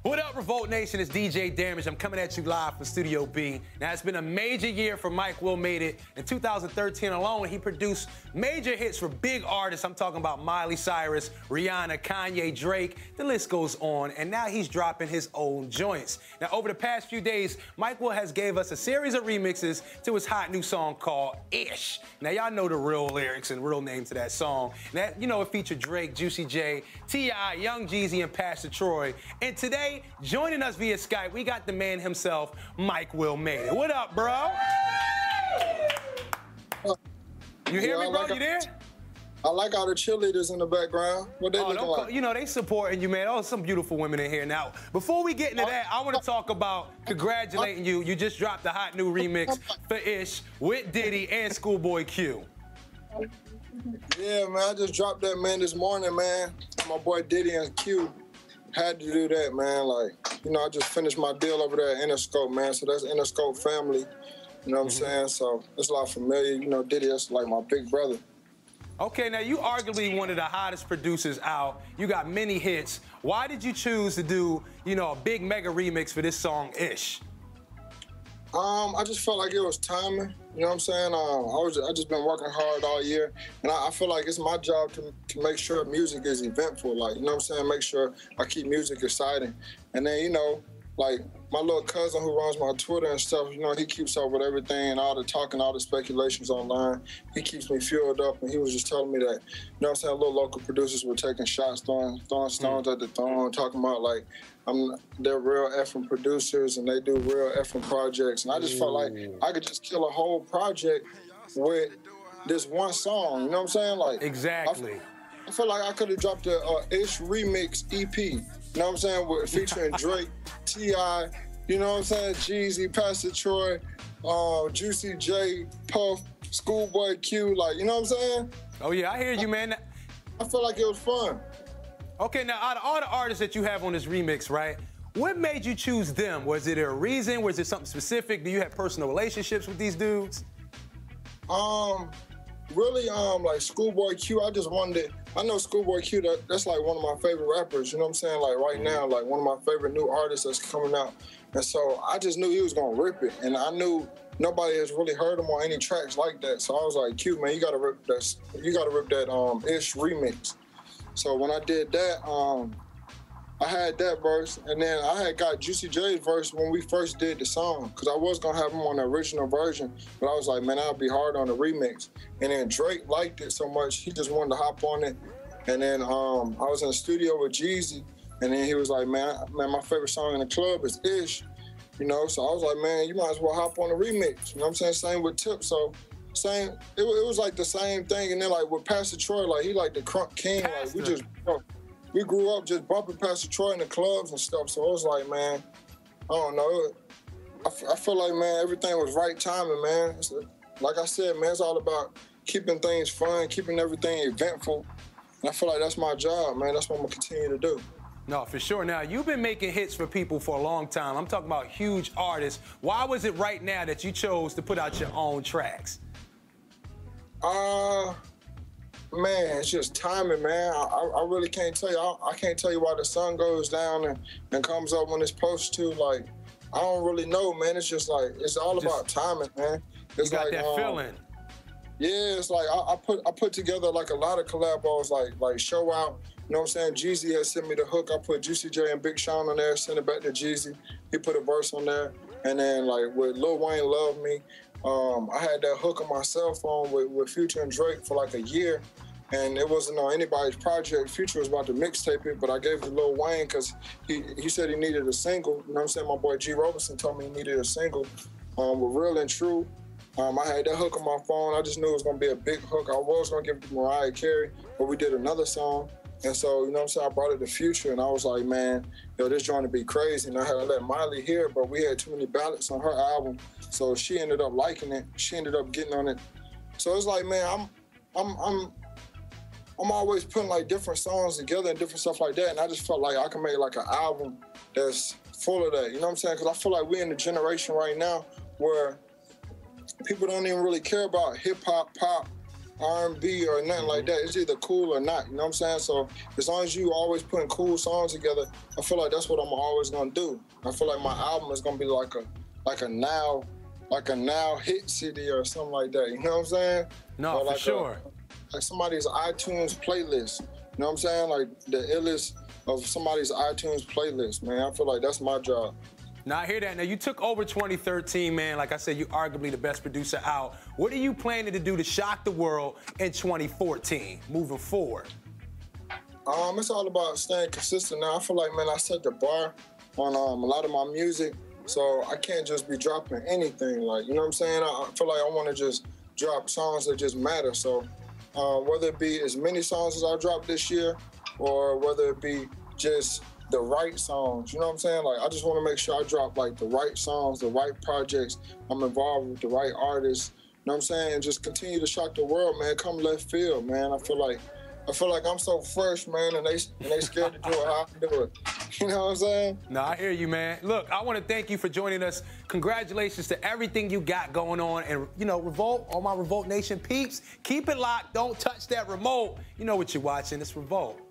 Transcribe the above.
What up, Revolt Nation? It's DJ Damage. I'm coming at you live from Studio B. Now, it's been a major year for WiLL Made It. In 2013 alone, he produced major hits for big artists. I'm talking about Miley Cyrus, Rihanna, Kanye, Drake. The list goes on. And now he's dropping his own joints. Now, over the past few days, WiLL has gave us a series of remixes to his hot new song called Ish. Now, y'all know the real lyrics and real name to that song. Now, you know, it featured Drake, Juicy J, T.I., Young Jeezy, and Pastor Troy. And today, joining us via Skype, we got the man himself, WiLL Made It. What up, bro? You hear me, bro? You there? I like all the cheerleaders in the background. What they looking like? You know, they supporting you, man. Oh, some beautiful women in here. Now, before we get into that, I want to talk about congratulating you. You just dropped a hot new remix for Ish with Diddy and Schoolboy Q. Yeah, man, I just dropped that, man, this morning, man. My boy Diddy and Q had to do that, man. Like, you know, I just finished my deal over there at Interscope, man. So that's Interscope family. You know what I'm saying? So it's a lot familiar. You know, Diddy, that's like my big brother. Okay, now you arguably one of the hottest producers out. You got many hits. Why did you choose to do, you know, a big mega remix for this song, Ish? I just felt like it was timing. You know what I'm saying? I just been working hard all year, and I feel like it's my job to make sure music is eventful. Like, you know what I'm saying? Make sure I keep music exciting. And then, you know, like my little cousin who runs my Twitter and stuff, you know, he keeps up with everything and all the talking, all the speculations online. He keeps me fueled up, and he was just telling me that, you know what I'm saying, little local producers were taking shots, throwing stones at the throne, talking about like, they're real effing producers and they do real effing projects. And I just felt like I could just kill a whole project with this one song, you know what I'm saying? Like, exactly. I feel like I could have dropped a Ish remix EP, you know what I'm saying, with featuring Drake, T.I., you know what I'm saying, Jeezy, Pastor Troy, Juicy J, Puff, Schoolboy Q, like, you know what I'm saying? Oh yeah, I hear you, man. I feel like it was fun. Okay, now out of all the artists that you have on this remix, right, what made you choose them? Was it a reason? Was it something specific? Do you have personal relationships with these dudes? Really, like Schoolboy Q, I just wanted it. I know Schoolboy Q, that's like one of my favorite rappers, you know what I'm saying? Like right now, like one of my favorite new artists that's coming out. And so I just knew he was gonna rip it. And I knew nobody has really heard him on any tracks like that. So I was like, Q, man, you gotta rip that Ish remix. So when I did that, I had that verse, and then I had got Juicy J's verse when we first did the song, because I was gonna have him on the original version, but I was like, man, I'll be hard on the remix. And then Drake liked it so much, he just wanted to hop on it. And then I was in the studio with Jeezy, and then he was like, man, my favorite song in the club is Ish, you know? So I was like, man, you might as well hop on the remix, you know what I'm saying? Same with Tip, so same, it was like the same thing. And then like with Pastor Troy, like he like the crunk king, like we grew up just bumping Pastor Troy in the clubs and stuff. So it was like, man, I don't know. I feel like, man, everything was right timing, man. Like I said, man, it's all about keeping things fun, keeping everything eventful. And I feel like that's my job, man. That's what I'm gonna continue to do. No, for sure. Now, you've been making hits for people for a long time. I'm talking about huge artists. Why was it right now that you chose to put out your own tracks? Man, it's just timing, man. I really can't tell you. I can't tell you why the sun goes down and comes up when it's supposed to. Like, I don't really know, man. It's just like, it's all about timing, man. It's you got like, that feeling. Yeah, it's like I put together like a lot of collabos, like Show Out. You know what I'm saying? Jeezy has sent me the hook. I put Juicy J and Big Sean on there, sent it back to Jeezy. He put a verse on there. And then like with Lil Wayne Love Me, I had that hook on my cell phone with Future and Drake for like a year. And it wasn't on anybody's project. Future was about to mixtape it, but I gave it to Lil Wayne because he said he needed a single. You know what I'm saying? My boy G Robertson told me he needed a single with Real and True. I had that hook on my phone. I just knew it was going to be a big hook. I was going to give it to Mariah Carey, but we did another song. And so, you know what I'm saying, I brought it to Future, and I was like, man, yo, this joint to be crazy. And I had to let Miley hear it, but we had too many ballads on her album. So she ended up liking it. She ended up getting on it. So it's like, man, I'm always putting like different songs together and different stuff like that, and I just felt like I can make like an album that's full of that, you know what I'm saying? Because I feel like we're in a generation right now where people don't even really care about hip-hop, pop, R&B or nothing like that. It's either cool or not, you know what I'm saying? So as long as you always putting cool songs together, I feel like that's what I'm always gonna do. I feel like my album is gonna be like a now hit CD or something like that, you know what I'm saying? No, like for sure. Like somebody's iTunes playlist, you know what I'm saying? Like the illest of somebody's iTunes playlist, man. I feel like that's my job. Now, I hear that. Now, you took over 2013, man. Like I said, you're arguably the best producer out. What are you planning to do to shock the world in 2014, moving forward? It's all about staying consistent now. I feel like, man, I set the bar on a lot of my music, so I can't just be dropping anything. Like, you know what I'm saying? I feel like I want to just drop songs that just matter. So whether it be as many songs as I dropped this year, or whether it be just the right songs, you know what I'm saying? Like, I just want to make sure I drop, like, the right songs, the right projects. I'm involved with the right artists, you know what I'm saying? And just continue to shock the world, man. Come left field, man. I feel like I'm so fresh, man, and they scared to do it how I do it. You know what I'm saying? No, I hear you, man. Look, I want to thank you for joining us. Congratulations to everything you got going on. And, you know, Revolt, all my Revolt Nation peeps, keep it locked. Don't touch that remote. You know what you're watching. It's Revolt.